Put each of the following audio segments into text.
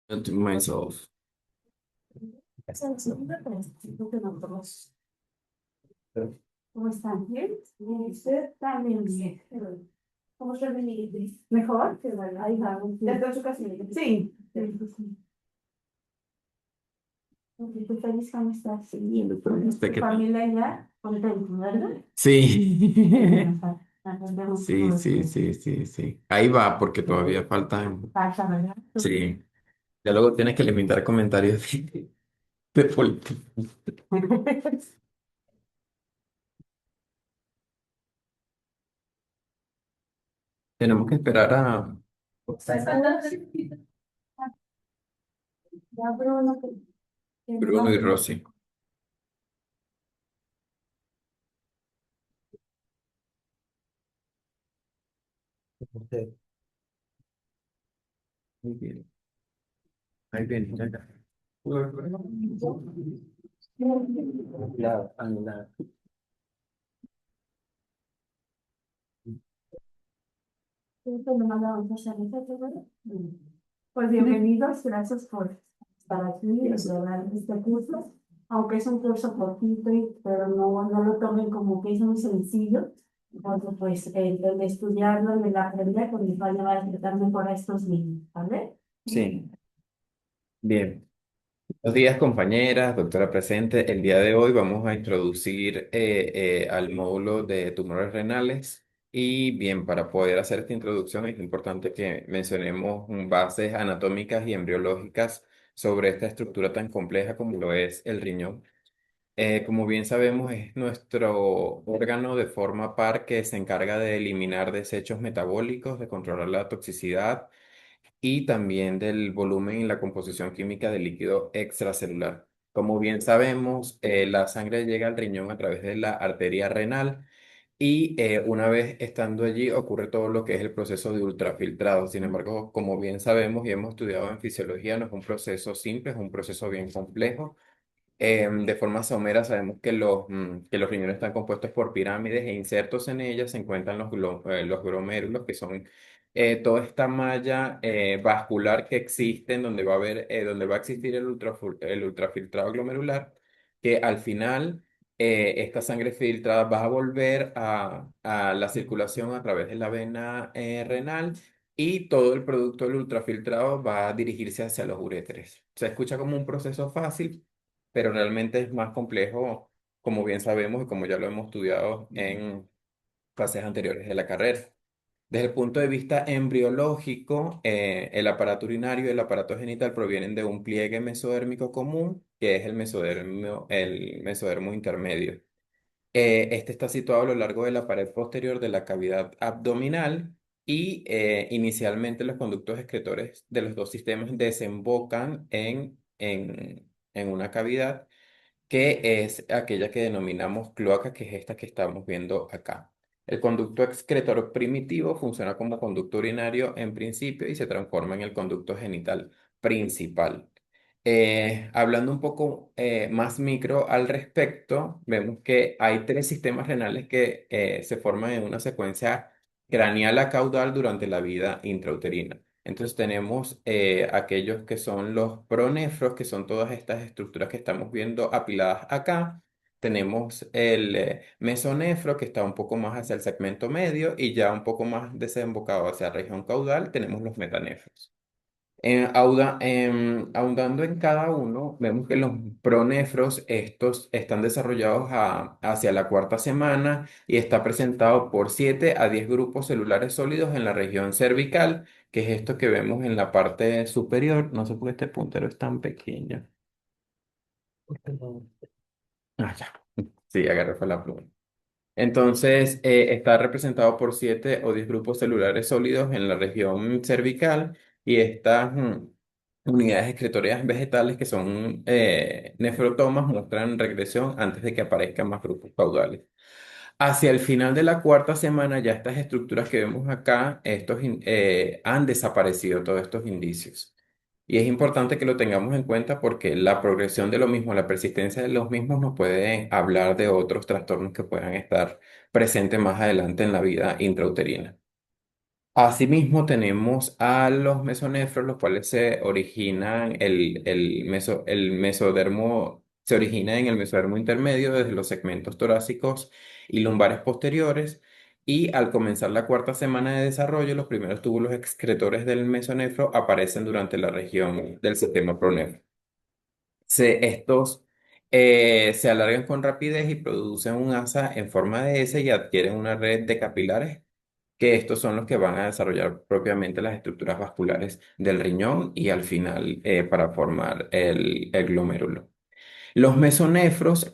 To myself. ¿Cómo están? ¿Bien? Bien, usted también bien. ¿Cómo está mi mejor? Que bueno, ahí vamos. ¿Ya está en su casa? Sí. Sí. ¿Tú feliz cómo estás? Sí, doctor, ¿usted ¿Tu qué tal? familia ya? Contento, ¿verdad? Sí. Ajá. Nos vemos Sí, todos. sí, sí, sí, sí. Ahí va, porque todavía faltan. Pasa, ¿verdad? Sí. Ya luego tienes que limitar comentarios de política. Tenemos que esperar a Ya, Bruno, que nos Bruno y vamos. Rosy. Muy bien. Ahí viene, ya, ya. La- Pues bienvenidos, gracias por estar aquí y dar este curso. Aunque es un curso cortito, pero no lo tomen como que es muy sencillo, porque pues el estudiarlo, el aprender, pues les va a llevar a acercar mejor a estos niños, ¿vale? Sí, bien. Buenos días, compañeras, doctora presente. El día de hoy vamos a introducir al módulo de tumores renales. Y bien, para poder hacer esta introducción es importante que mencionemos bases anatómicas y embriológicas sobre esta estructura tan compleja como lo es el riñón. Como bien sabemos, es nuestro órgano de forma par que se encarga de eliminar desechos metabólicos, de controlar la toxicidad y también del volumen y la composición química del líquido extracelular. Como bien sabemos, la sangre llega al riñón a través de la arteria renal y una vez estando allí ocurre todo lo que es el proceso de ultrafiltrado. Sin embargo, como bien sabemos y hemos estudiado en fisiología, no es un proceso simple, es un proceso bien complejo. De forma somera sabemos que los riñones están compuestos por pirámides e insertos en ellas se encuentran los glomérulos, que son toda esta malla vascular que existe, en donde donde va a existir el ultrafiltrado glomerular, que al final esta sangre filtrada va a volver a la circulación a través de la vena renal y todo el producto del ultrafiltrado va a dirigirse hacia los uréteres. Se escucha como un proceso fácil, pero realmente es más complejo, como bien sabemos y como ya lo hemos estudiado en fases anteriores de la carrera. Desde el punto de vista embriológico, el aparato urinario y el aparato genital provienen de un pliegue mesodérmico común, que es el mesodermo intermedio. Este está situado a lo largo de la pared posterior de la cavidad abdominal y inicialmente los conductos excretores de los dos sistemas desembocan en una cavidad que es aquella que denominamos cloaca, que es esta que estamos viendo acá. El conducto excretor primitivo funciona como conducto urinario en principio y se transforma en el conducto genital principal. Hablando un poco más micro al respecto, vemos que hay tres sistemas renales que se forman en una secuencia craneal a caudal durante la vida intrauterina. Entonces tenemos aquellos que son los pronefros, que son todas estas estructuras que estamos viendo apiladas acá. Tenemos el mesonefro, que está un poco más hacia el segmento medio y ya un poco más desembocado hacia la región caudal, tenemos los metanefros. Ahondando en cada uno, vemos que los pronefros, estos están desarrollados hacia la cuarta semana y está presentado por 7 a 10 grupos celulares sólidos en la región cervical, que es esto que vemos en la parte superior. No sé por qué este puntero es tan pequeño. Ah, ya. Sí, agarré fue la pluma. Entonces, está representado por 7 o 10 grupos celulares sólidos en la región cervical y estas unidades excretorias vegetales que son nefrotomas muestran regresión antes de que aparezcan más grupos caudales. Hacia el final de la cuarta semana, ya estas estructuras que vemos acá, han desaparecido todos estos indicios. Y es importante que lo tengamos en cuenta porque la progresión de lo mismo, la persistencia de los mismos nos puede hablar de otros trastornos que puedan estar presentes más adelante en la vida intrauterina. Asimismo, tenemos a los mesonefros, los cuales se originan, el mesodermo se origina en el mesodermo intermedio desde los segmentos torácicos y lumbares posteriores, y al comenzar la cuarta semana de desarrollo, los primeros túbulos excretores del mesonefro aparecen durante la región del sistema pronéfrico. Estos se alargan con rapidez y producen un asa en forma de S y adquieren una red de capilares que estos son los que van a desarrollar propiamente las estructuras vasculares del riñón y al final para formar el glomérulo. Los mesonefros,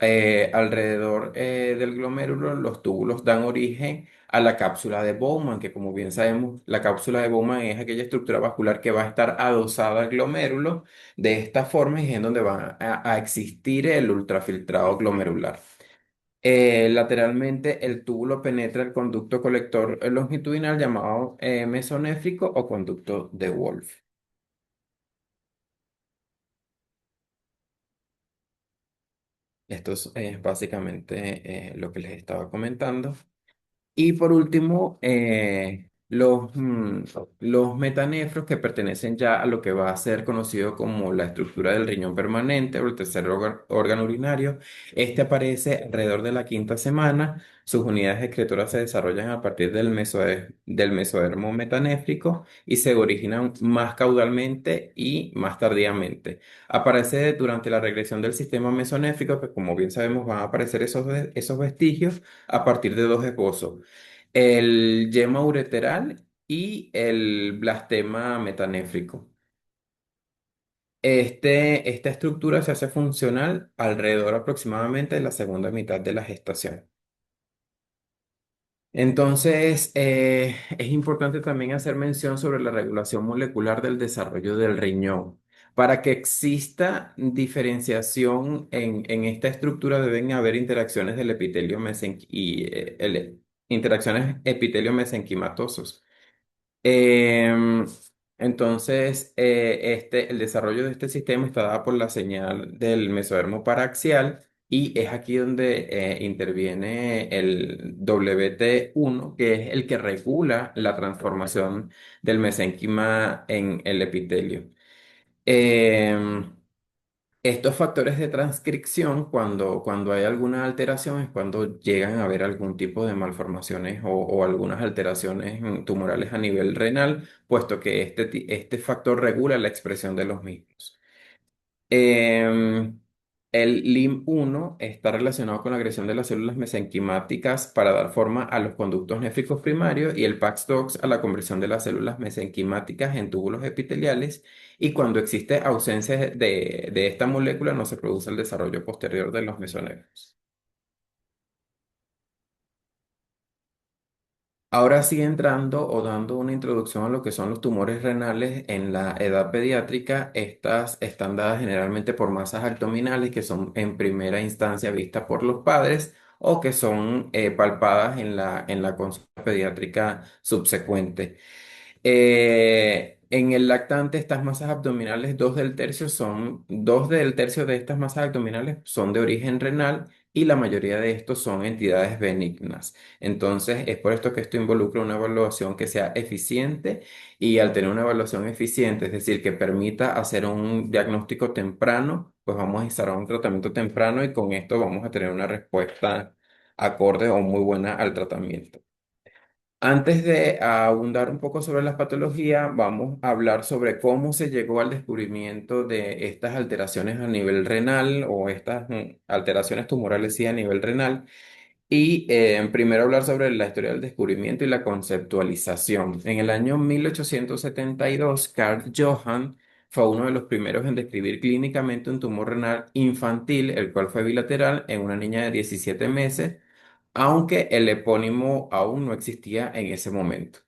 alrededor del glomérulo, los túbulos dan origen a la cápsula de Bowman, que como bien sabemos, la cápsula de Bowman es aquella estructura vascular que va a estar adosada al glomérulo de esta forma y es en donde va a existir el ultrafiltrado glomerular. Lateralmente, el túbulo penetra el conducto colector longitudinal llamado mesonéfrico o conducto de Wolff. Esto es básicamente lo que les estaba comentando. Y por último, los metanefros que pertenecen ya a lo que va a ser conocido como la estructura del riñón permanente o el tercer órgano urinario. Este aparece alrededor de la quinta semana. Sus unidades excretoras se desarrollan a partir del mesodermo metanéfrico y se originan más caudalmente y más tardíamente. Aparece durante la regresión del sistema mesonéfrico, que como bien sabemos van a aparecer esos vestigios a partir de dos esbozos, el yema ureteral y el blastema metanéfrico. Esta estructura se hace funcional alrededor aproximadamente de la segunda mitad de la gestación. Entonces, es importante también hacer mención sobre la regulación molecular del desarrollo del riñón. Para que exista diferenciación en esta estructura deben haber interacciones del epitelio interacciones epitelio-mesenquimatosos. Em, entonces, el desarrollo de este sistema está dado por la señal del mesodermo paraxial y es aquí donde interviene el WT1, que es el que regula la transformación del mesénquima en el epitelio. Em, Estos factores de transcripción, cuando hay alguna alteración, es cuando llegan a haber algún tipo de malformaciones o algunas alteraciones tumorales a nivel renal, puesto que este factor regula la expresión de los mismos. Em, el LIM1 está relacionado con la agresión de las células mesenquimáticas para dar forma a los conductos néfricos primarios y el PAX-DOX a la conversión de las células mesenquimáticas en túbulos epiteliales. Y cuando existe ausencia de esta molécula, no se produce el desarrollo posterior de los mesonefros. Ahora sí entrando o dando una introducción a lo que son los tumores renales en la edad pediátrica, estas están dadas generalmente por masas abdominales que son en primera instancia vistas por los padres o que son palpadas en la consulta pediátrica subsecuente. En el lactante, estas masas abdominales, dos del tercio de estas masas abdominales son de origen renal y la mayoría de estos son entidades benignas. Entonces, es por esto que esto involucra una evaluación que sea eficiente y al tener una evaluación eficiente, es decir, que permita hacer un diagnóstico temprano, pues vamos a instaurar un tratamiento temprano y con esto vamos a tener una respuesta acorde o muy buena al tratamiento. Antes de ahondar un poco sobre las patologías, vamos a hablar sobre cómo se llegó al descubrimiento de estas alteraciones a nivel renal o estas alteraciones tumorales sí a nivel renal. Y primero hablar sobre la historia del descubrimiento y la conceptualización. En el año 1872, Carl Johan fue uno de los primeros en describir clínicamente un tumor renal infantil, el cual fue bilateral en una niña de 17 meses, aunque el epónimo aún no existía en ese momento.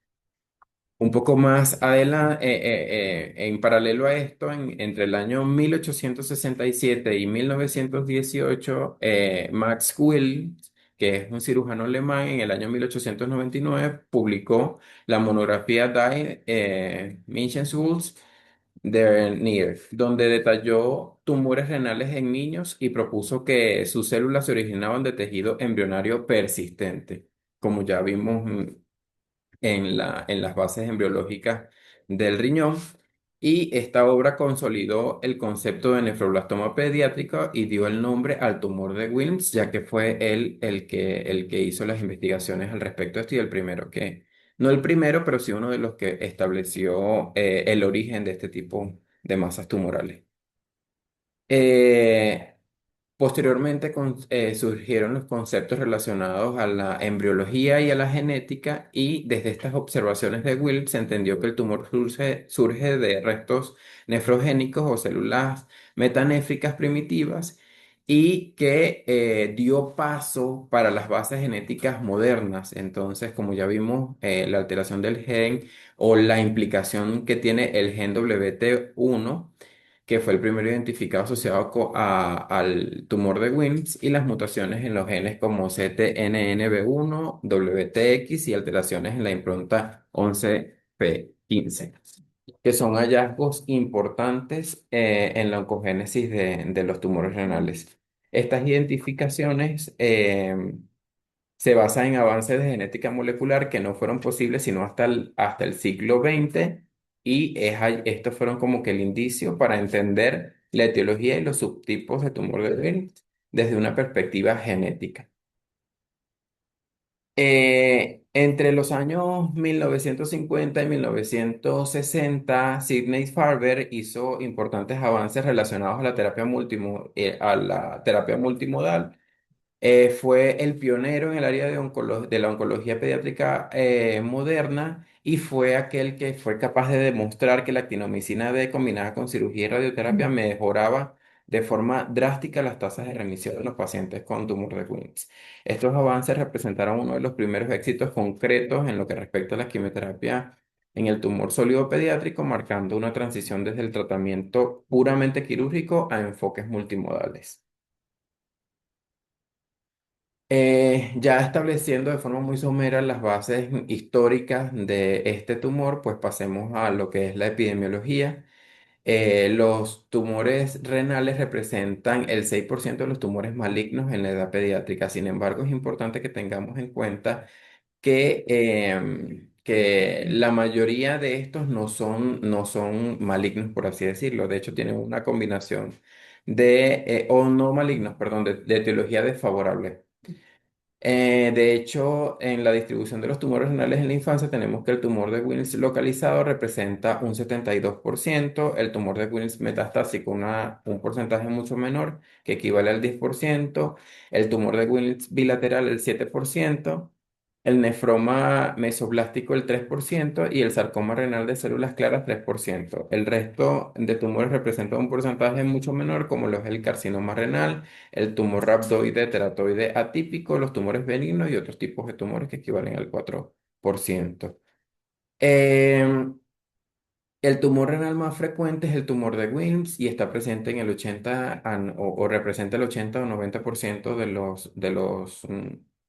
Un poco más adelante, en paralelo a esto, entre el año 1867 y 1918, Max Will, que es un cirujano alemán, en el año 1899 publicó la monografía Die Menschenschutz der Niere, donde detalló tumores renales en niños y propuso que sus células se originaban de tejido embrionario persistente, como ya vimos. en las bases embriológicas del riñón. Y esta obra consolidó el concepto de nefroblastoma pediátrico y dio el nombre al tumor de Wilms, ya que fue él el que hizo las investigaciones al respecto de esto y el primero que, no el primero, pero sí uno de los que estableció el origen de este tipo de masas tumorales. Eh, Posteriormente surgieron los conceptos relacionados a la embriología y a la genética y desde estas observaciones de Wills se entendió que el tumor surge de restos nefrogénicos o células metanéfricas primitivas y que dio paso para las bases genéticas modernas. Entonces, como ya vimos, la alteración del gen o la implicación que tiene el gen WT1 que fue el primero identificado asociado al tumor de Wilms, y las mutaciones en los genes como CTNNB1, WTX y alteraciones en la impronta 11p15, que son hallazgos importantes en la oncogénesis de los tumores renales. Estas identificaciones se basa en avances de genética molecular que no fueron posibles sino hasta el siglo XX y estos fueron como que el indicio para entender la etiología y los subtipos de tumor de Wilms desde una perspectiva genética. Entre los años 1950 y 1960, Sidney Farber hizo importantes avances relacionados a la terapia multimodal. Fue el pionero en el área de la oncología pediátrica moderna y fue aquel que fue capaz de demostrar que la actinomicina D combinada con cirugía y radioterapia mejoraba de forma drástica las tasas de remisión de los pacientes con tumor de Wilms. Estos avances representaron uno de los primeros éxitos concretos en lo que respecta a la quimioterapia en el tumor sólido pediátrico, marcando una transición desde el tratamiento puramente quirúrgico a enfoques multimodales. Ya estableciendo de forma muy somera las bases históricas de este tumor, pues pasemos a lo que es la epidemiología. Los tumores renales representan el 6% de los tumores malignos en la edad pediátrica. Sin embargo, es importante que tengamos en cuenta que la mayoría de estos no son malignos, por así decirlo. De hecho, tienen una combinación o no malignos, perdón, de etiología desfavorable. De hecho, en la distribución de los tumores renales en la infancia tenemos que el tumor de Wilms localizado representa un 72%, el tumor de Wilms metastásico un porcentaje mucho menor, que equivale al 10%, el tumor de Wilms bilateral el 7%, el nefroma mesoblástico el 3% y el sarcoma renal de células claras 3%. El resto de tumores representa un porcentaje mucho menor, como lo es el carcinoma renal, el tumor rhabdoide teratoide atípico, los tumores benignos y otros tipos de tumores que equivalen al 4%. Em, el tumor renal más frecuente es el tumor de Wilms y está presente en el 80 o representa el 80 o 90% de los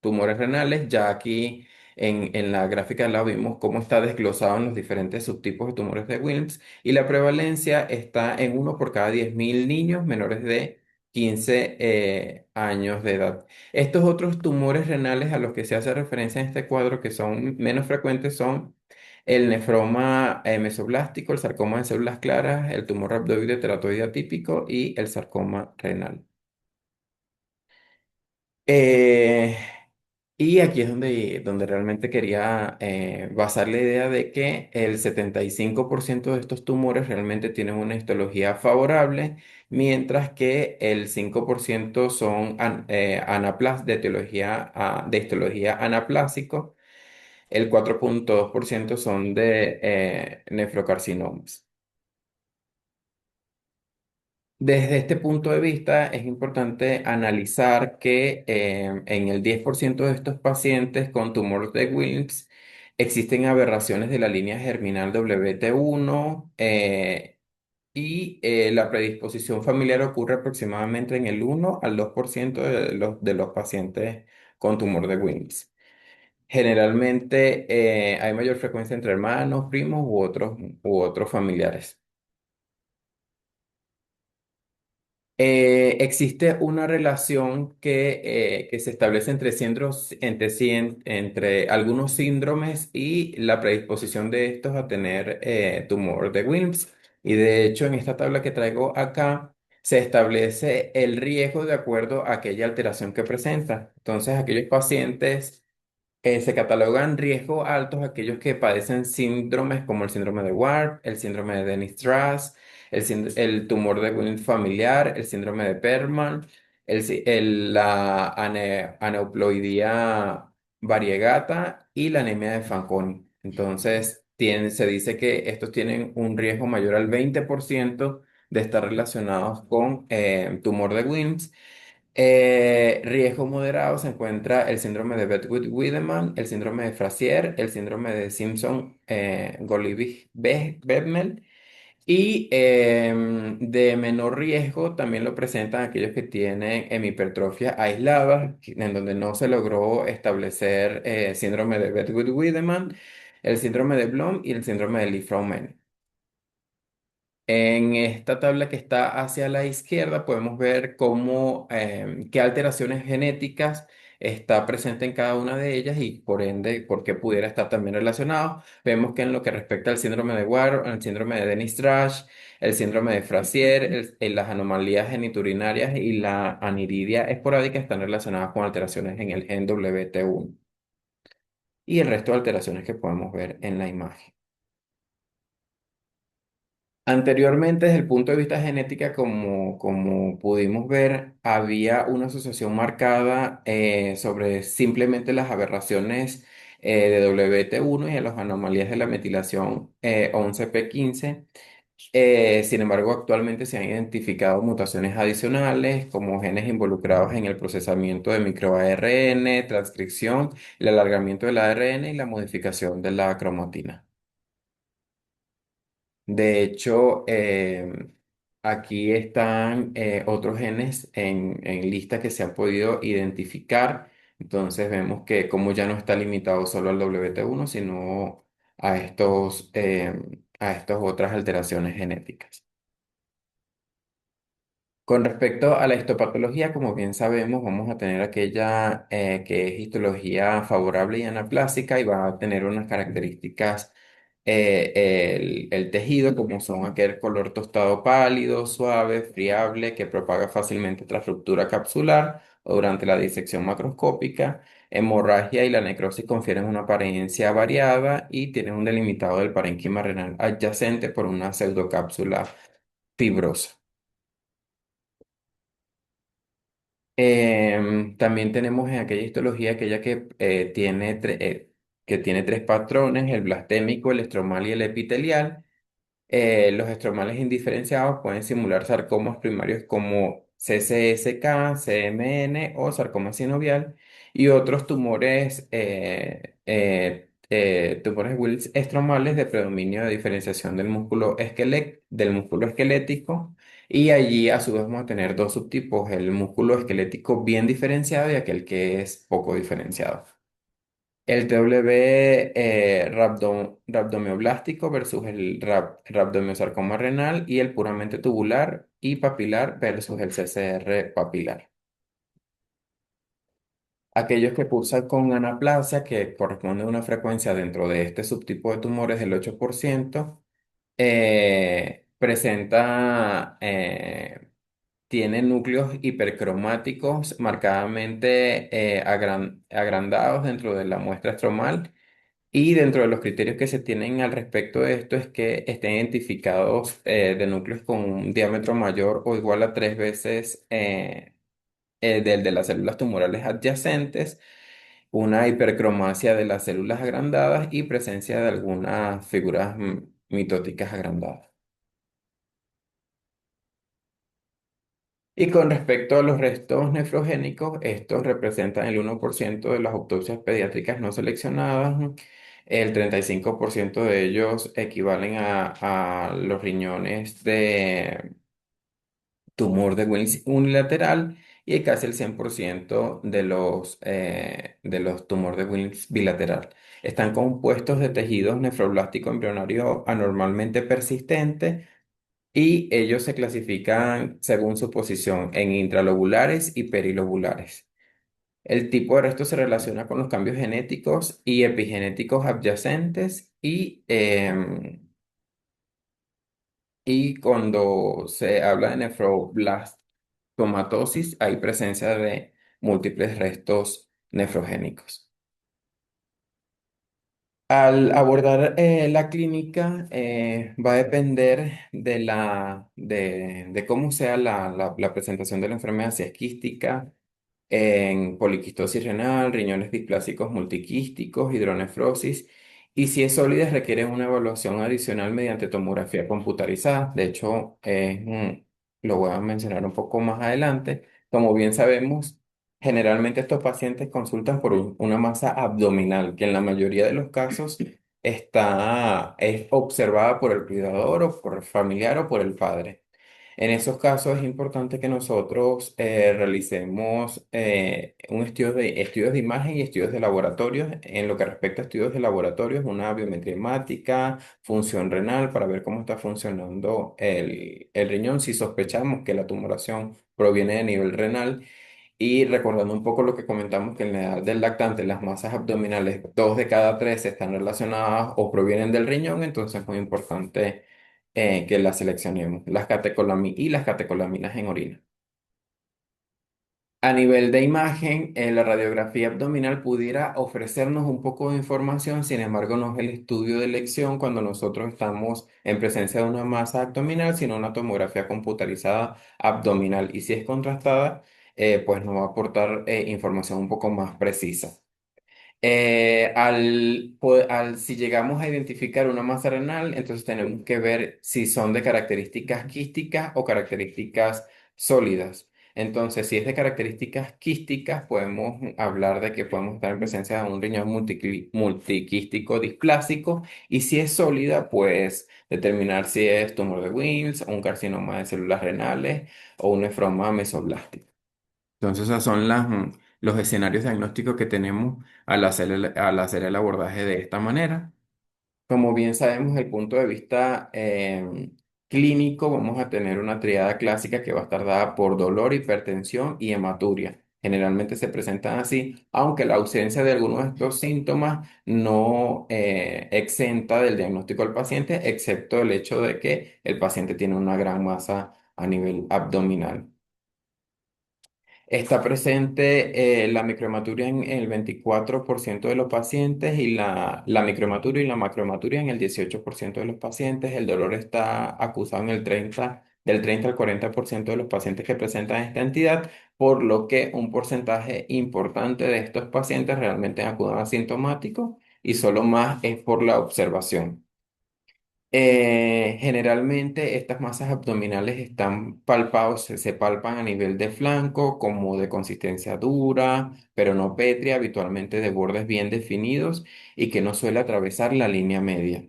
tumores renales. Ya aquí en la gráfica de lado vimos cómo está desglosado en los diferentes subtipos de tumores de Wilms y la prevalencia está en uno por cada 10.000 niños menores de 15 años de edad. Estos otros tumores renales a los que se hace referencia en este cuadro que son menos frecuentes son el nefroma mesoblástico, el sarcoma de células claras, el tumor rhabdoide teratoide atípico y el sarcoma renal. Eh, y aquí es donde realmente quería basar la idea de que el 75% de estos tumores realmente tienen una histología favorable, mientras que el 5% son de histología anaplásico, el 4,2% son de nefrocarcinomas. Desde este punto de vista, es importante analizar que en el 10% de estos pacientes con tumor de Wilms existen aberraciones de la línea germinal WT1 y la predisposición familiar ocurre aproximadamente en el 1 al 2% de los pacientes con tumor de Wilms. Generalmente hay mayor frecuencia entre hermanos, primos u otros familiares. Existe una relación que se establece entre algunos síndromes y la predisposición de estos a tener tumor de Wilms. Y de hecho, en esta tabla que traigo acá, se establece el riesgo de acuerdo a aquella alteración que presenta. Entonces, aquellos pacientes se catalogan riesgo altos aquellos que padecen síndromes como el síndrome de Ward, el síndrome de Dennis-Truss, el tumor de Wilms familiar, el síndrome de Perman, la aneuploidía variegata y la anemia de Fanconi. Entonces, se dice que estos tienen un riesgo mayor al 20% de estar relacionados con tumor de Wilms. Riesgo moderado se encuentra el síndrome de Bedwick-Wiedemann, el síndrome de Frazier, el síndrome de Simpson-Golivig-Bebmel y de menor riesgo también lo presentan aquellos que tienen hemipertrofia aislada, en donde no se logró establecer síndrome de Bedwick-Wiedemann, el síndrome de Blom y el síndrome de Li-Fraumeni. En esta tabla que está hacia la izquierda podemos ver cómo, qué alteraciones genéticas está presente en cada una de ellas y por ende por qué pudiera estar también relacionado. Vemos que en lo que respecta al síndrome de Warren, el síndrome de Dennis-Truss, el síndrome de Frazier, las anomalías geniturinarias y la aniridia esporádica están relacionadas con alteraciones en el gen WT1 y el resto de alteraciones que podemos ver en la imagen. Anteriormente, desde el punto de vista genética, como pudimos ver, había una asociación marcada sobre simplemente las aberraciones de WT1 y a las anomalías de la metilación 11p15. Sin embargo, actualmente se han identificado mutaciones adicionales como genes involucrados en el procesamiento de microARN, transcripción, el alargamiento del ARN y la modificación de la cromatina. De hecho, aquí están otros genes en lista que se han podido identificar. Entonces vemos que como ya no está limitado solo al WT1, sino a estas otras alteraciones genéticas. Con respecto a la histopatología, como bien sabemos, vamos a tener aquella que es histología favorable y anaplásica y va a tener unas características el tejido, como son aquel color tostado pálido, suave, friable, que propaga fácilmente tras ruptura capsular o durante la disección macroscópica. Hemorragia y la necrosis confieren una apariencia variada y tienen un delimitado del parénquima renal adyacente por una pseudocápsula fibrosa. También tenemos en aquella histología aquella que tiene tres patrones, el blastémico, el estromal y el epitelial. Los estromales indiferenciados pueden simular sarcomas primarios como CCSK, CMN o sarcoma sinovial y otros tumores Wills estromales de predominio de diferenciación del músculo esquelético y allí a su vez vamos a tener dos subtipos, el músculo esquelético bien diferenciado y aquel que es poco diferenciado. El TW rabdomioblástico versus el rabdomiosarcoma renal y el puramente tubular y papilar versus el CCR papilar. Aquellos que cursan con anaplasia, que corresponde a una frecuencia dentro de este subtipo de tumores del 8%, presenta, tiene núcleos hipercromáticos marcadamente agrandados dentro de la muestra estromal. Y dentro de los criterios que se tienen al respecto de esto es que estén identificados de núcleos con un diámetro mayor o igual a 3 veces del de las células tumorales adyacentes, una hipercromasia de las células agrandadas y presencia de algunas figuras mitóticas agrandadas. Y con respecto a los restos nefrogénicos, estos representan el 1% de las autopsias pediátricas no seleccionadas. El 35% de ellos equivalen a los riñones de tumor de Wilms unilateral y casi el 100% de los tumores de Wilms bilateral. Están compuestos de tejidos nefroblástico embrionario anormalmente persistente y ellos se clasifican según su posición en intralobulares y perilobulares. El tipo de resto se relaciona con los cambios genéticos y epigenéticos adyacentes y cuando se habla de nefroblastomatosis hay presencia de múltiples restos nefrogénicos. Al abordar la clínica va a depender de cómo sea la presentación de la enfermedad, si es quística, en poliquistosis renal, riñones displásicos multiquísticos, hidronefrosis, y si es sólida requiere una evaluación adicional mediante tomografía computarizada. De hecho, lo voy a mencionar un poco más adelante. Como bien sabemos, generalmente estos pacientes consultan por una masa abdominal, que en la mayoría de los casos es observada por el cuidador o por el familiar o por el padre. En esos casos es importante que nosotros realicemos un estudios de imagen y estudios de laboratorios. En lo que respecta a estudios de laboratorios, una biometría hemática, función renal para ver cómo está funcionando el riñón, si sospechamos que la tumoración proviene de nivel renal. Y recordando un poco lo que comentamos, que en la edad del lactante las masas abdominales, 2 de cada 3 están relacionadas o provienen del riñón, entonces es muy importante que las seleccionemos, y las catecolaminas en orina. A nivel de imagen, la radiografía abdominal pudiera ofrecernos un poco de información, sin embargo, no es el estudio de elección cuando nosotros estamos en presencia de una masa abdominal, sino una tomografía computarizada abdominal. Y si es contrastada, pues nos va a aportar información un poco más precisa. Si llegamos a identificar una masa renal, entonces tenemos que ver si son de características quísticas o características sólidas. Entonces, si es de características quísticas, podemos hablar de que podemos estar en presencia de un riñón multiquístico displásico. Y si es sólida, pues determinar si es tumor de Wilms, un carcinoma de células renales o un nefroma mesoblástico. Entonces, esos son los escenarios diagnósticos que tenemos al hacer el abordaje de esta manera. Como bien sabemos, desde el punto de vista clínico, vamos a tener una triada clásica que va a estar dada por dolor, hipertensión y hematuria. Generalmente se presentan así, aunque la ausencia de algunos de estos síntomas no exenta del diagnóstico del paciente, excepto el hecho de que el paciente tiene una gran masa a nivel abdominal. Está presente la microhematuria en el 24% de los pacientes y la microhematuria y la macrohematuria en el 18% de los pacientes. El dolor está acusado en del 30 al 40% de los pacientes que presentan esta entidad, por lo que un porcentaje importante de estos pacientes realmente acuden asintomáticos y solo más es por la observación. Generalmente estas masas abdominales están palpados, se palpan a nivel de flanco, como de consistencia dura, pero no pétrea, habitualmente de bordes bien definidos y que no suele atravesar la línea media.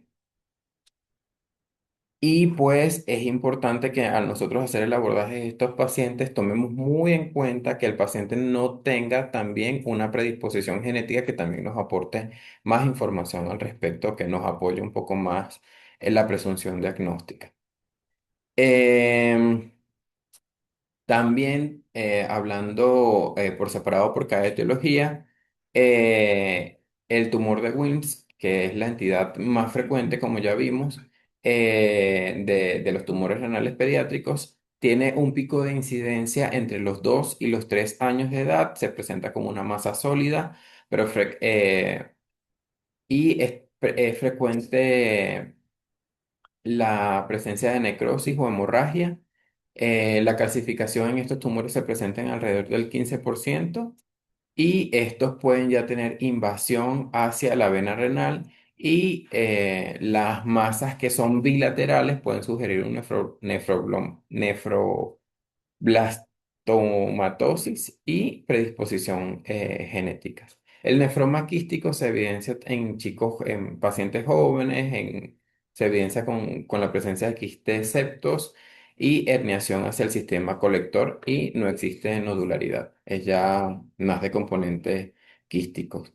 Y pues es importante que al nosotros hacer el abordaje de estos pacientes tomemos muy en cuenta que el paciente no tenga también una predisposición genética que también nos aporte más información al respecto, que nos apoye un poco más en la presunción diagnóstica. Em, También hablando por separado por cada etiología, el tumor de Wilms, que es la entidad más frecuente, como ya vimos, de los tumores renales pediátricos, tiene un pico de incidencia entre los 2 y los 3 años de edad, se presenta como una masa sólida, pero es frecuente la presencia de necrosis o hemorragia. La calcificación en estos tumores se presenta en alrededor del 15% y estos pueden ya tener invasión hacia la vena renal y las masas que son bilaterales pueden sugerir un blastomatosis y predisposición genéticas. El nefroma quístico se evidencia en chicos, en pacientes jóvenes, se evidencia con la presencia de quistes septos y herniación hacia el sistema colector y no existe nodularidad. Es ya más de componentes quísticos.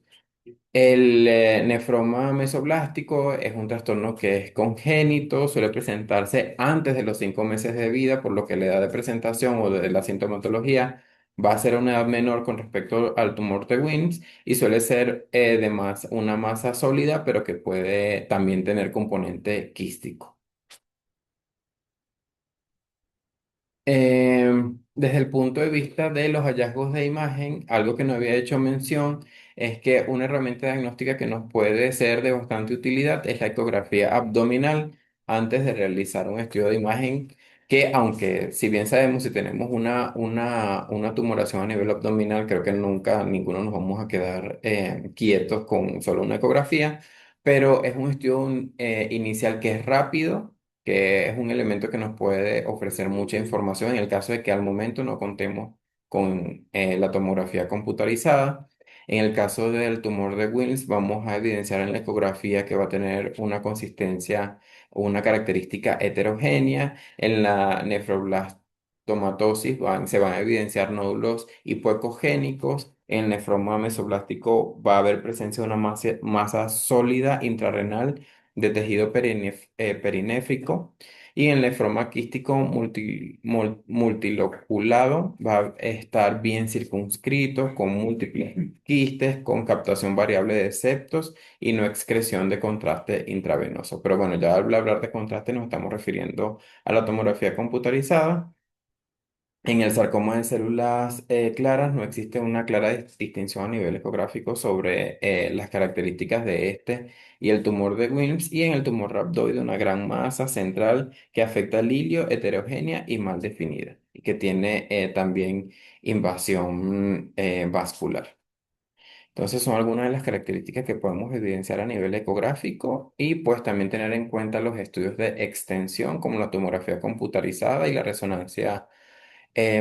El nefroma mesoblástico es un trastorno que es congénito, suele presentarse antes de los 5 meses de vida, por lo que la edad de presentación o de la sintomatología va a ser a una edad menor con respecto al tumor de Wilms y suele ser una masa sólida, pero que puede también tener componente quístico. Desde el punto de vista de los hallazgos de imagen, algo que no había hecho mención es que una herramienta diagnóstica que nos puede ser de bastante utilidad es la ecografía abdominal antes de realizar un estudio de imagen que, aunque si bien sabemos si tenemos una tumoración a nivel abdominal, creo que nunca ninguno nos vamos a quedar quietos con solo una ecografía, pero es un estudio inicial que es rápido, que es un elemento que nos puede ofrecer mucha información en el caso de que al momento no contemos con la tomografía computarizada. En el caso del tumor de Wilms, vamos a evidenciar en la ecografía que va a tener una consistencia o una característica heterogénea. En la nefroblastomatosis se van a evidenciar nódulos hipoecogénicos. En el nefroma mesoblástico va a haber presencia de una masa sólida intrarrenal de tejido perinéfrico y en el nefroma quístico multiloculado va a estar bien circunscrito con múltiples quistes, con captación variable de septos y no excreción de contraste intravenoso. Pero bueno, ya al hablar de contraste nos estamos refiriendo a la tomografía computarizada. En el sarcoma de células claras no existe una clara distinción a nivel ecográfico sobre las características de este y el tumor de Wilms y en el tumor rhabdoide una gran masa central que afecta al hilio, heterogénea y mal definida y que tiene también invasión vascular. Entonces son algunas de las características que podemos evidenciar a nivel ecográfico y pues también tener en cuenta los estudios de extensión como la tomografía computarizada y la resonancia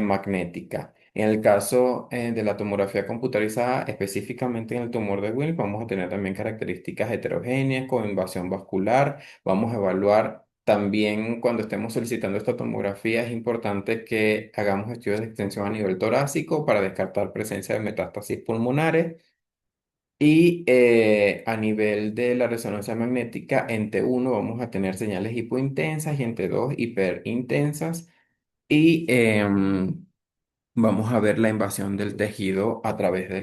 magnética. En el caso de la tomografía computarizada, específicamente en el tumor de Wilms, vamos a tener también características heterogéneas con invasión vascular. Vamos a evaluar también cuando estemos solicitando esta tomografía, es importante que hagamos estudios de extensión a nivel torácico para descartar presencia de metástasis pulmonares. Y a nivel de la resonancia magnética, en T1 vamos a tener señales hipointensas y en T2 hiperintensas. Y vamos a ver la invasión del tejido a través de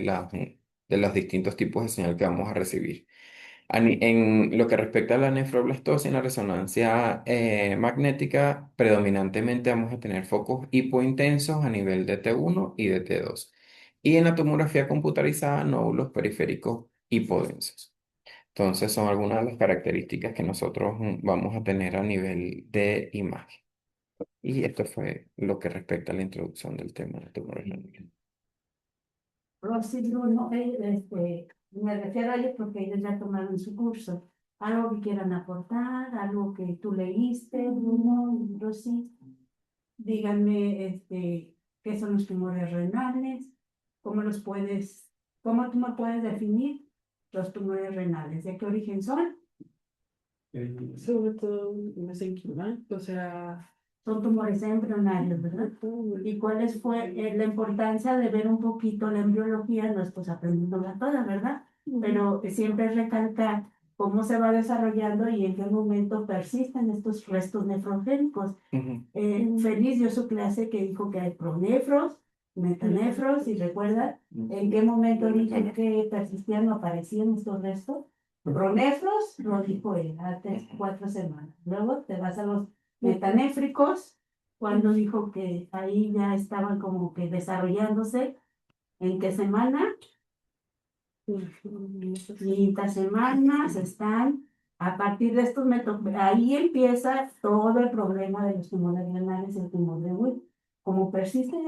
los distintos tipos de señal que vamos a recibir. En lo que respecta a la nefroblastosis, en la resonancia magnética, predominantemente vamos a tener focos hipointensos a nivel de T1 y de T2. Y en la tomografía computarizada, nódulos periféricos hipodensos. Entonces, son algunas de las características que nosotros vamos a tener a nivel de imagen. Y esto fue lo que respecta a la introducción del tema de tumores renales. Rosy, Bruno, me refiero a ellos porque ellos ya tomaron su curso. Algo que quieran aportar, algo que tú leíste, Bruno, Rosy, díganme, qué son los tumores renales, cómo los puedes, cómo tú me puedes definir los tumores renales, de qué origen son. Sobre todo mesenquimal, o sea, Son tumores embrionarios, ¿verdad? ¿Y fue la importancia de ver un poquito la embriología? No estás aprendiéndola toda, ¿verdad? Pero siempre recalcar cómo se va desarrollando y en qué momento persisten estos restos nefrogénicos. Ujú, Feliz dio su clase que dijo que hay pronefros, metanefros, y recuerda en qué momento dije que persistían o aparecían estos restos. Pronefros, lo dijo él, hace 4 semanas. Luego te vas a los metanéfricos, cuando dijo que ahí ya estaban como que desarrollándose. ¿En qué semana? Quinta semana se están, a partir de estos métodos, ahí empieza todo el problema de los tumores renales y el tumor de Witt. Como persisten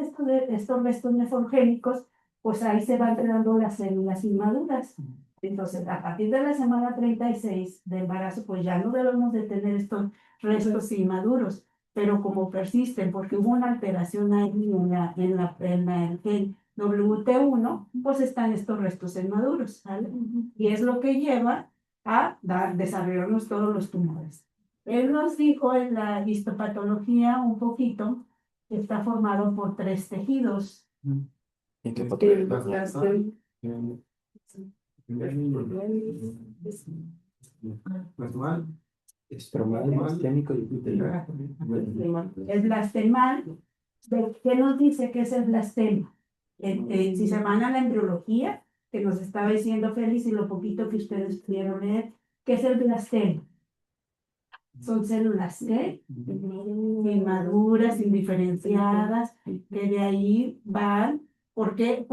estos restos nefrogénicos, pues ahí se van quedando las células inmaduras. Entonces, a partir de la semana 36 de embarazo, pues ya no debemos de tener estos restos inmaduros, pero como persisten, porque hubo una alteración ahí en el gen WT1, pues están estos restos inmaduros, ¿sale? Y es lo que lleva a desarrollarnos todos los tumores. Él nos dijo en la histopatología un poquito que está formado por 3 tejidos. ¿Y qué las pasó? Estromal, blastémico y el blastemal, ¿qué nos dice que es el blastema? Si se van a la embriología, que nos estaba diciendo Félix y lo poquito que ustedes pudieron leer, ¿qué es el blastema? Son células que inmaduras, indiferenciadas, que de ahí van, porque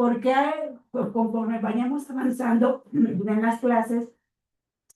conforme vayamos avanzando en las clases,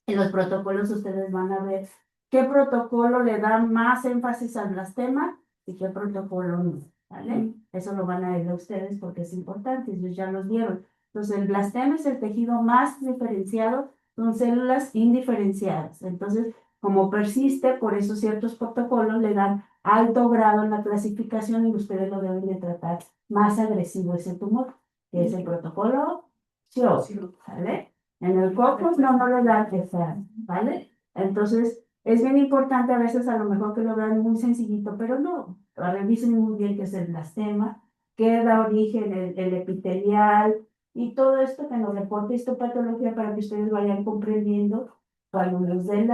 en los protocolos ustedes van a ver qué protocolo le da más énfasis al blastema y qué protocolo no, ¿vale? Eso lo van a ver ustedes porque es importante, ellos ya los vieron. Entonces, el blastema es el tejido más diferenciado, son células indiferenciadas. Entonces, como persiste, por eso ciertos protocolos le dan alto grado en la clasificación y ustedes lo deben de tratar más agresivo ese tumor, que es el protocolo CIO, ¿vale? En el cocos no lo da que sea, ¿vale? Entonces, es bien importante a veces a lo mejor que lo vean muy sencillito, pero no, revisen muy bien qué es el blastema, qué da origen el epitelial y todo esto que nos reporta histopatología para que ustedes vayan comprendiendo cuando nos den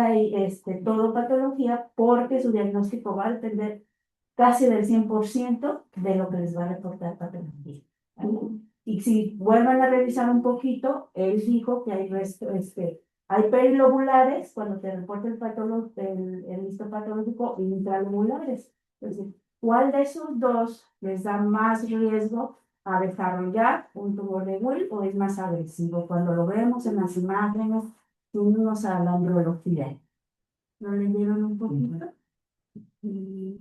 todo patología, porque su diagnóstico va a depender casi del 100% de lo que les va a reportar patología, ¿vale? Y si vuelvan a revisar un poquito, él dijo que hay hay perilobulares, cuando te reporta el histopatológico, y intralobulares. Entonces, ¿cuál de esos dos les da más riesgo a desarrollar un tumor de Will o es más agresivo? Cuando lo vemos en las imágenes, unimos a la andrología. ¿Lo leyeron un poquito? Y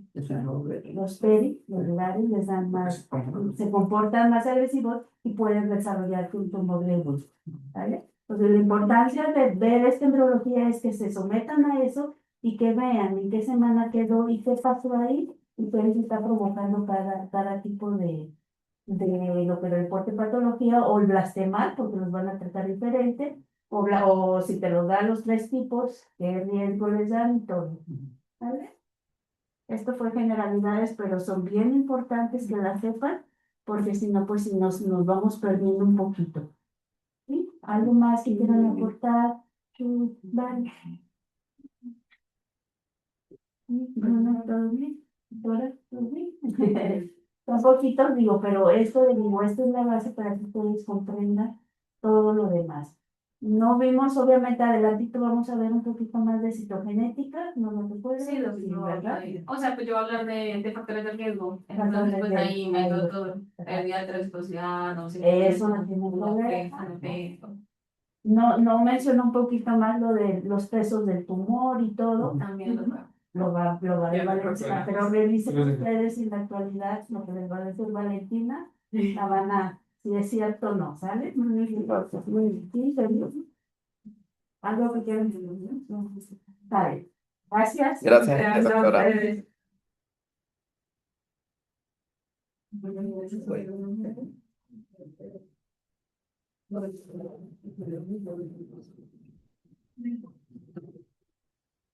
los perilobulares les dan más, se comportan más agresivos y pueden desarrollar un tumor de Will, ¿vale? Entonces, la importancia de ver esta embriología es que se sometan a eso y que vean en qué semana quedó y qué pasó ahí y qué les está provocando cada tipo de lo que reporte patología o el blastemal, porque los van a tratar diferente, o si te lo dan los tres tipos, qué riesgo les dan y todo, ¿vale? Esto fue generalidades, pero son bien importantes que las sepan, porque si no, pues si nos vamos perdiendo un poquito. ¿Sí? ¿Algo más que quieran aportar? Vale. No, todo bien. ¿Ahora todo bien? Un poquito, digo, pero esto es la base para que ustedes comprendan todo lo demás. No vimos, obviamente, adelantito vamos a ver un poquito más de citogenética, no me recuerdo. Sí, lo que Sí, yo ¿verdad? o sea, pues yo voy a hablar de factores de riesgo. Factores Entonces, de pues riesgo. ahí me dio todo. Pérdida de transposición, o sea, Eso no tiene problema. No menciono un poquito más lo de los pesos del tumor y todo. También lo veo. Lo va a Ya, valorar, pero revisen ustedes si en la actualidad lo que les va a decir Valentina, la van a, si es cierto o no, ¿sale? Sí, ¿serio? ¿Algo que quieran decir? Vale. Gracias. Gracias, Gracias a doctora. ustedes.